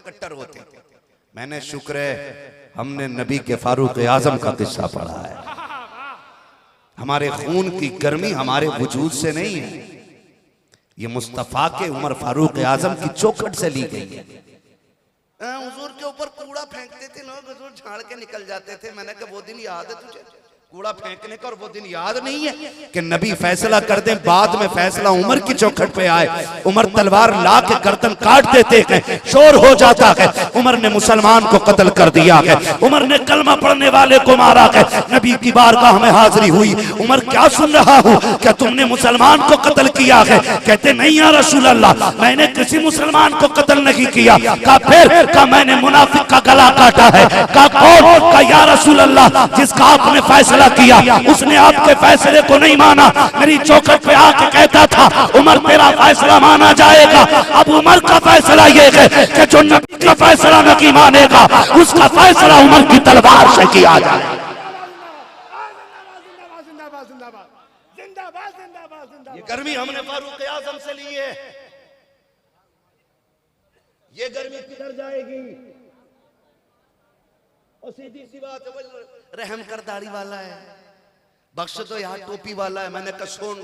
कट्टर होते। मैंने शुक्र है हमने नबी के फारूक आजम का किस्सा पढ़ा है। हमारे खून की गर्मी हमारे वजूद से नहीं है, ये मुस्तफा के उमर फारूक आजम की चौखट से ली गई है। हुजूर के ऊपर कूड़ा फेंकते थे लोग, हुजूर झाड़ के निकल जाते थे। मैंने कहा वो दिन याद है तुझे कूड़ा फेंकने का, और वो दिन याद नहीं है कि नबी फैसला कर दे, बाद में फैसला उमर की चौखट पे आए। उमर तलवार ला के गर्दन काट देते हैं, शोर हो जाता है, उमर ने मुसलमान को कत्ल कर दिया है, उमर ने कलमा पढ़ने वाले को मारा है। नबी की बारगाह में हाजिरी हुई, उमर क्या सुन रहा हूँ, क्या तुमने मुसलमान को कत्ल किया है? कहते नहीं या रसूल अल्लाह, मैंने किसी मुसलमान को कत्ल नहीं किया। कहा फिर? कहा मैंने मुनाफिक का गला काटा है। कहा कौन? कहा या रसूल अल्लाह, जिसका आपने फैसला किया उसने आपके फैसले को नहीं माना। मेरी चौखट पे आके कहता था उमर तेरा फैसला माना जाएगा। अब उमर का फैसला ये है कि जो नबी का फैसला नहीं मानेगा उसका फैसला उमर की तलवार से किया जाए। ये गर्मी हमने फारूक आजम से ली है, ये गर्मी किधर जाएगी? और सीधी सी बात है, रहम कर दाढ़ी वाला है, बख्श तो यहाँ टोपी वाला है। मैंने कहा सुन,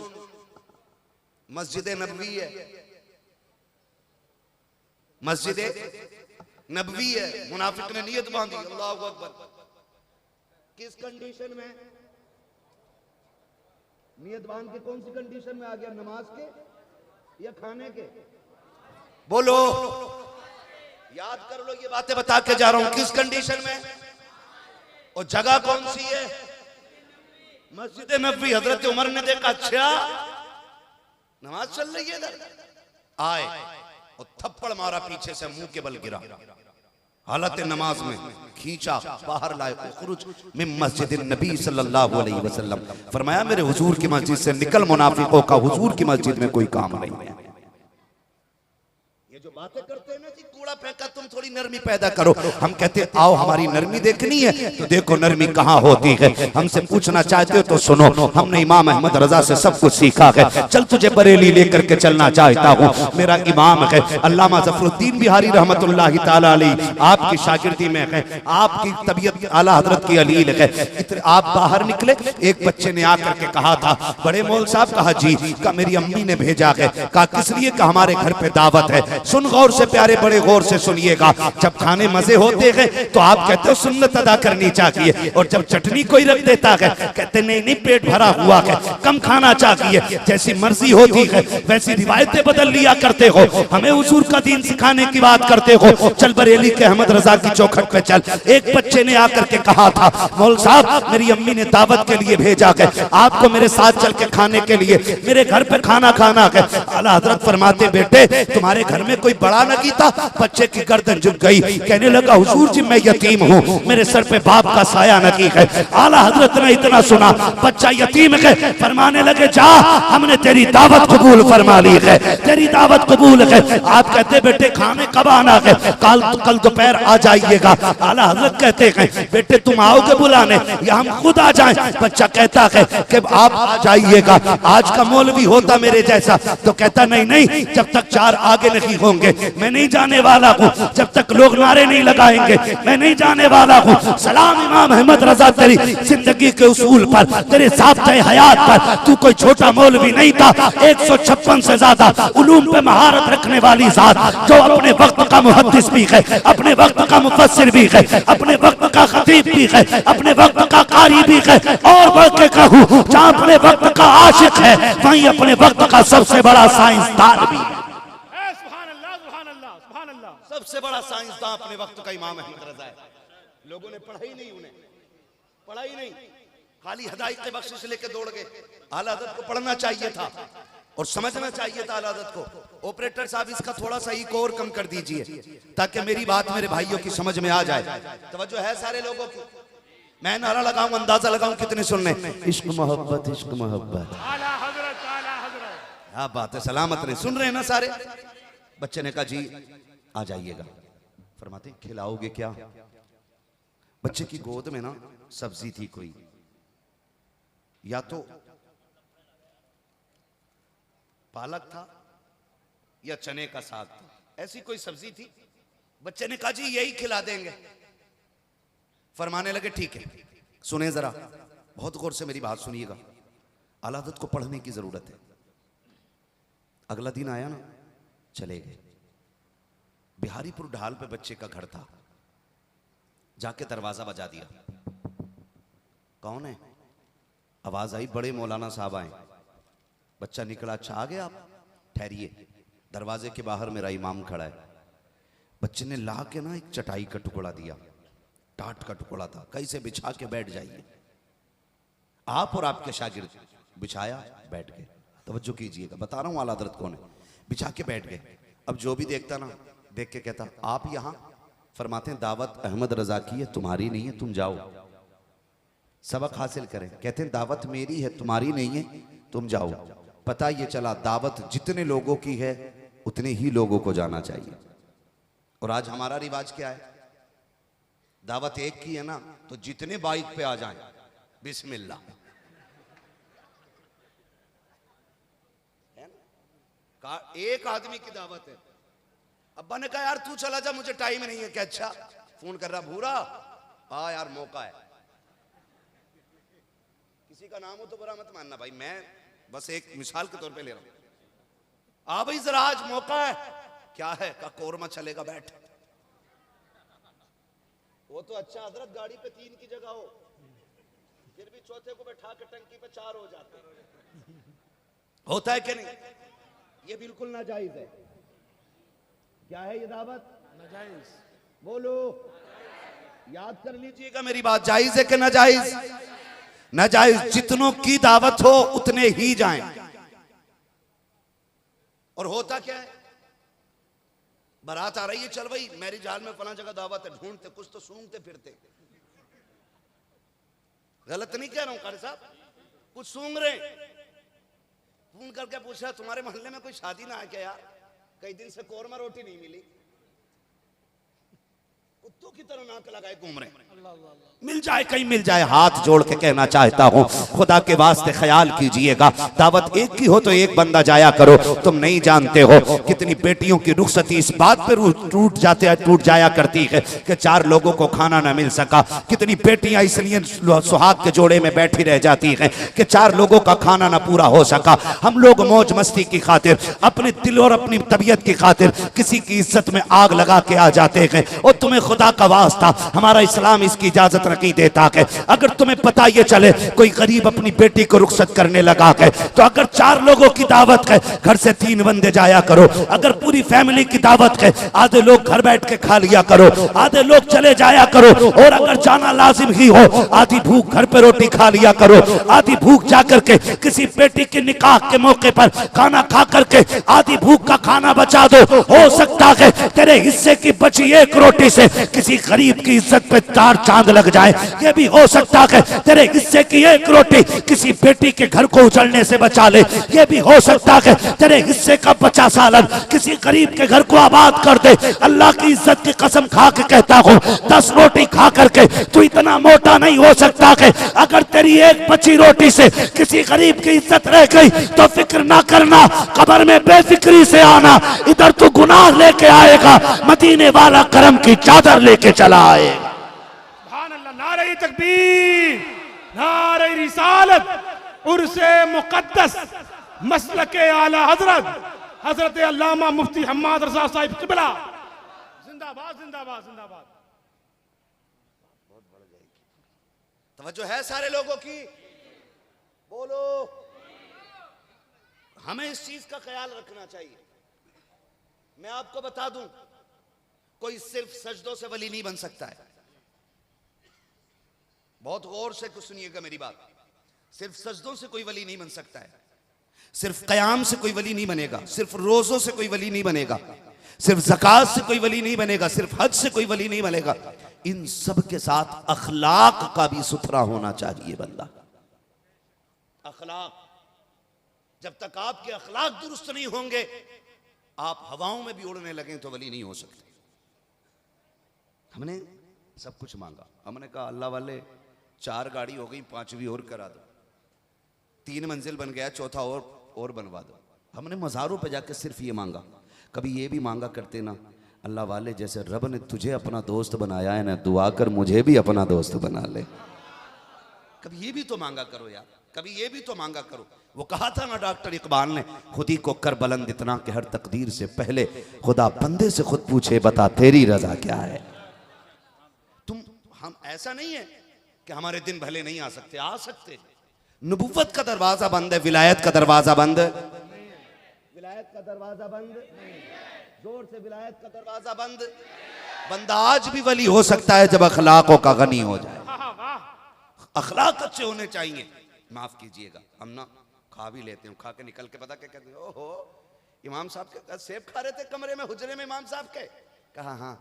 मस्जिद नबवी है, मस्जिद नबवी है, मुनाफिक ने नियत बांधी, अल्लाहु अकबर। किस कंडीशन में नियत बांध के? कौन सी कंडीशन में आ गया? नमाज के या खाने के? बोलो, याद कर लो, ये बातें बता के जा रहा हूं। किस कंडीशन में? और जगह कौन सी है? मस्जिद नबवी। हजरत उमर ने देखा अच्छा नमाज चल रही है इधर, आए और थप्पड़ मारा पीछे से, मुंह के बल गिरा, हालत नमाज में खींचा, बाहर लाए, उखरुज मिन मस्जिद नबी सल्लल्लाहु अलैहि वसल्लम। फरमाया मेरे हुजूर की मस्जिद से निकल, मुनाफिकों का हुजूर की मस्जिद में कोई काम नहीं है। ये जो बातें करते हैं ना कि कूड़ा फेंका, तुम थोड़ी नरमी पैदा करो। हम कहते आओ हमारी नरमी देखनी है तो देखो नरमी कहाँ होती है। हमसे पूछना चाहते हो तो सुनो, हमने इमाम अहमद रजा से सब कुछ सीखा है। चल तुझे बरेली लेकर के चलना चाहता हूँ। मेरा इमाम है अल्लामा ज़फरुद्दीन बिहारी रहमतुल्लाहि ताला अलैहि, आपकी शागिर्दी में है, आपकी तबीयत आला हजरत की अलील है। आप बाहर निकले, एक बच्चे ने आकर के कहा था बड़े मौल साहब। कहा जी। कहा मेरी अम्मी ने भेजा है। कहा किस लिए? कहा हमारे घर पे दावत है। सुन गौर से प्यारे, बड़े गौर से सुनिएगा। जब खाने मजे होते हैं तो आप कहते हो सुन्नत अदा करनी चाहिए, और जब चटनी कोई रख देता है कहते नहीं नहीं पेट भरा हुआ है, कम खाना चाहिए। जैसी मर्जी होती है वैसी रिवायतें बदल लिया करते हो, हमें हुजूर का दीन सिखाने की बात करते हो। चल बरेली के अहमद रजा की चौखट पे चल। एक बच्चे ने आकर के कहा था मौल साहब मेरी अम्मी ने दावत के लिए भेजा है, आपको मेरे साथ चल के खाने के लिए, मेरे घर पे खाना खाना है। आला हजरत फरमाते बेटे तुम्हारे घर में कोई बड़ा नगी था? बच्चे की गर्दन झुक गई, कहने लगा हुजूर जी मैं यतीम हूँ, मेरे सर पे बाप का साया नगी है। आला हजरत ने इतना सुना, बच्चा यतीम है, फरमाने लगे जा हमने तेरी दावत कबूल फरमा ली है, तेरी दावत कबूल है। आप कहते बेटे खाने कब आना है? कल दोपहर आ जाइएगा। आला हजरत कहते हैं बेटे तुम आओगे बुलाने या हम खुद आ जाएं? बच्चा कहता है कि आप आ जाइएगा। आज का मौलवी होता मेरे जैसा तो कहता नहीं नहीं, जब तक चार आगे नहीं होंगे मैं नहीं जाने वाला हूँ, जब तक लोग नारे नहीं लगाएंगे मैं नहीं जाने वाला हूँ। सलाम इमाम अहमद रजा तेरी जिंदगी के उसूल पर, तेरे ज़ाब्ते हयात पर। तू कोई छोटा मौलवी नहीं था, 156 से ज्यादा उलूम पे महारत रखने वाली जात, जो अपने वक्त का मुहद्दिस भी है, अपने वक्त का मुफस्सिर भी है, अपने वक्त का खतीब भी है, अपने वक्त का कारी भी है, और बढ़ के कहूँ जहाँ अपने वक्त का आशिक है वहीं अपने वक्त का सबसे बड़ा साइंसदान भी है। सबसे बड़ा साइंसदान अपने वक्त का इमाम अहमद रजा है। लोगों ने पढ़ा ही नहीं, उन्हें पढ़ा ही नहीं, खाली हदायत बख्शिश लेके दौड़ गए। आला हज़रत को पढ़ना चाहिए था और समझना चाहिए था आला हज़रत को। ऑपरेटर साहब इसका थोड़ा सा एक और कम कर दीजिए ताकि मेरी बात मेरे भाइयों की समझ में आ जाए। तवज्जो है सारे लोगों की? मैं नारा लगाऊं, अंदाजा लगाऊं कितने सुन रहे? इश्क मोहब्बत, इश्क मोहब्बत। क्या बात है, सलामत रहे। सुन रहे हैं ना सारे? बच्चे ने कहा जी आ जाइएगा। फरमाते खिलाओगे क्या? बच्चे की गोद में ना सब्जी थी कोई, या तो पालक था या चने का साग था, ऐसी कोई सब्जी थी। बच्चे ने कहा जी यही खिला देंगे। फरमाने लगे ठीक है, सुने जरा, बहुत गौर से मेरी बात सुनिएगा, आला हज़रत को पढ़ने की जरूरत है। अगला दिन आया ना, चले गए। बिहारीपुर ढाल पे बच्चे का घर था। जाके दरवाजा बजा दिया। कौन है? आवाज आई, बड़े मौलाना साहब आए। बच्चा निकला, अच्छा आ गए आप, ठहरिए। दरवाजे के बाहर मेरा इमाम खड़ा है। बच्चे ने ला के ना एक चटाई का टुकड़ा दिया, टाट का टुकड़ा था, कैसे बिछा के बैठ जाइए आप और आपके शागिर्द। बिछाया, बैठ गए। तवज्जो कीजिएगा, बता रहा हूं आला हज़रत कौन है। बिछा के बैठ गए। अब जो भी देखता ना, देख के कहता आप यहां? फरमाते हैं दावत अहमद रजा की है, तुम्हारी नहीं है, तुम जाओ सबक हासिल करें। कहते हैं दावत मेरी है, तुम्हारी नहीं है, तुम जाओ। पता ये चला दावत जितने लोगों की है उतने ही लोगों को जाना चाहिए। और आज हमारा रिवाज क्या है? दावत एक की है ना, तो जितने बाइक पे आ जाएं, बिस्मिल्लाह। एक आदमी की दावत है। अब्बा ने कहा यार तू चला जा, मुझे टाइम नहीं है। क्या अच्छा? फोन कर रहा भूरा, हाँ यार मौका है। किसी का नाम हो तो बुरा मत मानना भाई, मैं बस एक मिसाल के तौर पे ले रहा हूं। आ भाई जरा आज मौका है। क्या है? का कोरमा चलेगा, बैठ। वो तो अच्छा हजरत गाड़ी पे 3 की जगह हो, फिर भी चौथे को बैठा के टंकी पे 4 हो जाते। होता है कि नहीं? ये बिल्कुल नाजायज है। क्या है ये दावत? नाजायज। बोलो, याद कर लीजिएगा मेरी बात, जायज है कि नाजायज? नाजायज। जितनों की दावत हो उतने ही जाएं। और होता क्या है, बारात आ रही है, चल भाई मैरिज हॉल में फला जगह दावत है, ढूंढते कुछ तो सूंघते फिरते। गलत नहीं कह रहा हूं कारी साहब, कुछ सूंघ रहे। फोन करके पूछा तुम्हारे मोहल्ले में कोई शादी ना है क्या यार, कई दिन से कोरमा रोटी नहीं मिली। कुत्तों की तरह नाक लगाए घूम रहे। मिल जाए कहीं मिल जाए। हाथ जोड़ के कहना चाहता हूँ खुदा के वास्ते ख्याल कीजिएगा, दावत एक की हो तो एक बंदा जाया करो। तुम नहीं जानते हो कितनी बेटियों की रुखसती इस बात पर टूट जाया करती है कि 4 लोगों को खाना न मिल सका। कितनी बेटियां इसलिए सुहाग के जोड़े में बैठी रह जाती हैं कि 4 लोगों का खाना न पूरा हो सका। हम लोग मौज मस्ती की खातिर, अपने दिल और अपनी तबीयत की खातिर किसी की इज्जत में आग लगा के आ जाते हैं। और तुम्हें खुदा का वास्ता, हमारा इस्लाम इसकी इजाजत नहीं देता है। अगर तुम्हें पता ये चले कोई गरीब अपनी बेटी को रुखसत करने लगा है, तो अगर 4 लोगों की दावत है घर से 3 बंदे जाया करो। अगर पूरी फैमिली की दावत है आधे लोग घर बैठ के खा लिया करो, आधे लोग चले जाया करो। और अगर जाना लाजिम ही हो आधी भूख घर पे रोटी खा लिया करो, आधी भूख जाकर के किसी बेटी के निकाह के मौके पर खाना खा करके आधी भूख का खाना बचा दो। हो सकता है तेरे हिस्से की बची 1 रोटी से किसी गरीब की इज्जत पे 4 चांद लग जाए। ये भी हो सकता है तेरे हिस्से की 1 रोटी किसी बेटी के घर को उजड़ने से बचा ले। ये भी हो सकता है तेरे हिस्से का 50 सालन किसी गरीब के घर को आबाद कर दे। अल्लाह की इज्जत की कसम खा के कहता हूँ 10 रोटी खा करके तू इतना मोटा नहीं हो सकता है। अगर तेरी 1 बची रोटी से किसी गरीब की इज्जत रह गई तो फिक्र ना करना, कब्र में बेफिक्री से आना। इधर तू गुनाह लेके आएगा, मदीने वाला करम की चादर लेके चला आएगा। नारे तकबीर, नारे रिसालत, उर्से मुकद्दस, मसलके आला हजरत हजरत अल्लामा मुफ्ती हम्माद रजा साहिब किबला जिंदाबाद जिंदाबाद जिंदाबाद। तवज्जो है सारे लोगों की? बोलो। हमें इस चीज का ख्याल रखना चाहिए। मैं आपको बता दूं, कोई सिर्फ सजदों से वली नहीं बन सकता है। बहुत गौर से कुछ सुनिएगा मेरी बात। सिर्फ सजदों से कोई वली नहीं बन सकता है, सिर्फ कयाम से कोई वली नहीं बनेगा, सिर्फ रोजों से कोई वली नहीं बनेगा, सिर्फ ज़कात से कोई वली नहीं बनेगा, सिर्फ हज से कोई वली नहीं बनेगा। इन सब के साथ अखलाक का भी सुथरा होना चाहिए बंदा। अखलाक, जब तक आपके अखलाक दुरुस्त नहीं होंगे, आप हवाओं में भी उड़ने लगें तो वली नहीं हो सकते। हमने सब कुछ मांगा, हमने कहा अल्लाह वाले 4 गाड़ी हो गई, 5वीं और करा दो, 3 मंजिल बन गया, 4था और बनवा दो। हमने मज़ारों पे जाकर सिर्फ ये मांगा। कभी ये भी मांगा करते ना, अल्लाह वाले, जैसे रब ने तुझे अपना दोस्त बनाया है ना, दुआ कर मुझे भी अपना दोस्त बना ले। कभी ये भी तो मांगा करो यार, कभी ये भी तो मांगा करो। वो कहा था ना डॉक्टर इकबाल ने, खुदी को कर बुलंद इतना कि हर तकदीर से पहले खुदा बंदे से खुद पूछे बता तेरी रजा क्या है। हम ऐसा नहीं है कि हमारे दिन भले नहीं आ सकते, आ सकते। नबुव्वत का दरवाजा बंद है, विलायत का दरवाजा बंद, विलायत का दरवाजा बंद, जोर से विलायत का दरवाजा बंद। बंदा आज भी वली हो सकता है जब अखलाकों का गनी हो जाए। अखलाक अच्छे होने चाहिए। माफ कीजिएगा, हम ना खा भी लेते हैं, खा के निकल के पता क्या कहते हैं, ओहो इमाम साहब के सेब खा रहे थे कमरे में, हुजरे में इमाम साहब के। कहा हाँ,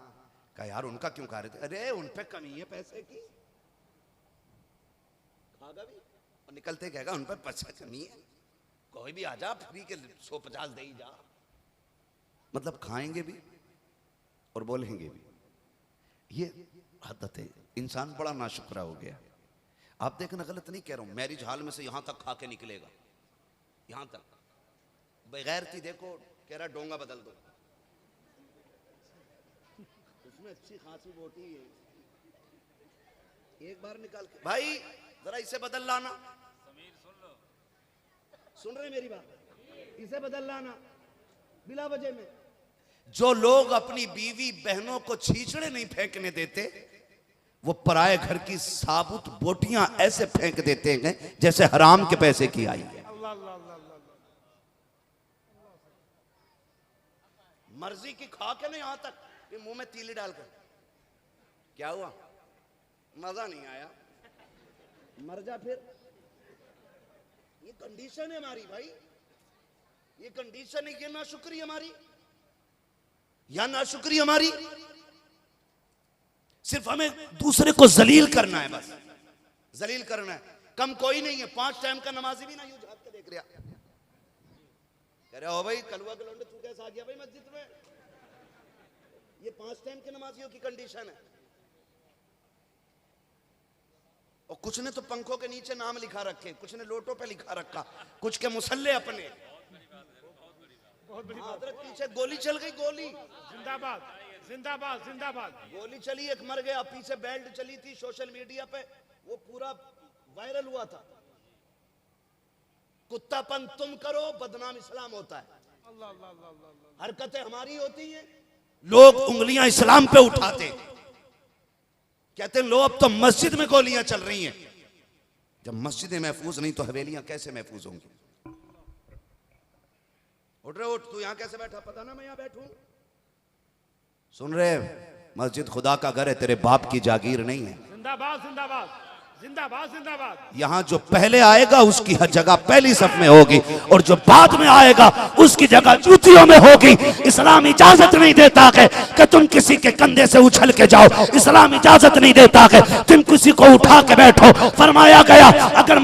कहा यार उनका क्यों खा रहे थे? अरे उन पे कमी है पैसे की, खागा भी और निकलते कहेगा उन पे पैसा कमी है, कोई भी आ जा फ्री के 150 दे ही जा। मतलब खाएंगे भी और बोलेंगे भी। ये आदत है, इंसान बड़ा नाशुक्रा हो गया। आप देखना, गलत नहीं कह रहा हूं, मैरिज हॉल में से यहां तक खा के निकलेगा, यहां तक बगैर थी। देखो कह रहा डोंगा बदल दो, उसमें अच्छी खासी बोटी है, एक बार निकाल के भाई जरा इसे बदल लाना। सुन रहे मेरी बात? इसे बदल लाना बिला वजह में। जो लोग अपनी बीवी बहनों को छींचड़े नहीं फेंकने देते, वो पराये घर की साबुत बोटियां ऐसे फेंक देते हैं जैसे हराम के पैसे की आई है। मर्जी की खा के नहीं, यहां तक मुंह में तीली डालकर। क्या हुआ? मजा नहीं आया, मर जा फिर। ये कंडीशन है हमारी भाई, ये कंडीशन है। ये नाशुक्री हमारी, या नाशुक्री हमारी। सिर्फ हमें दूसरे को जलील करना है, बस जलील करना है। कम कोई नहीं है। 5 टाइम का नमाजी भी ना यूं झाँक के देख रहा, कह रहे हो भाई कलवा के लौंडे तू कैसे आ गया भाई मस्जिद में? ये 5 टाइम के नमाजियों की कंडीशन है। और कुछ ने तो पंखों के नीचे नाम लिखा रखे, कुछ ने लोटों पे लिखा रखा, कुछ के मुसल्ले अपने। पीछे गोली चल गई, गोली जिंदाबाद जिंदाबाद जिंदाबाद। गोली चली, एक मर गया। पीछे बेल्ट चली थी सोशल मीडिया पे, वो पूरा वायरल हुआ था। कुत्तापन तुम करो, बदनाम इस्लाम होता है। हरकतें हमारी होती हैं, लोग उंगलियां इस्लाम पे उठाते, कहते हैं लो अब तो मस्जिद में गोलियां चल रही हैं। जब मस्जिदें महफूज नहीं तो हवेलियां कैसे महफूज होंगी? उठ रहे उठ, तू यहां कैसे बैठा? पता ना मैं यहां बैठूं। सुन रहे, मस्जिद खुदा का घर है, तेरे बाप की जागीर नहीं है। जिंदाबाद जिंदाबाद जिंदाबाद जिंदाबाद। यहां जो पहले आएगा उसकी हर जगह पहली सफ में होगी, और जो बाद में आएगा उसकी जगह जूतियों में होगी। इस्लाम इजाजत नहीं देता कि तुम किसी के कंधे से उछल के जाओ। इस्लाम इजाजत नहीं देता कि तुम किसी को उठा के बैठो। फरमाया गया अगर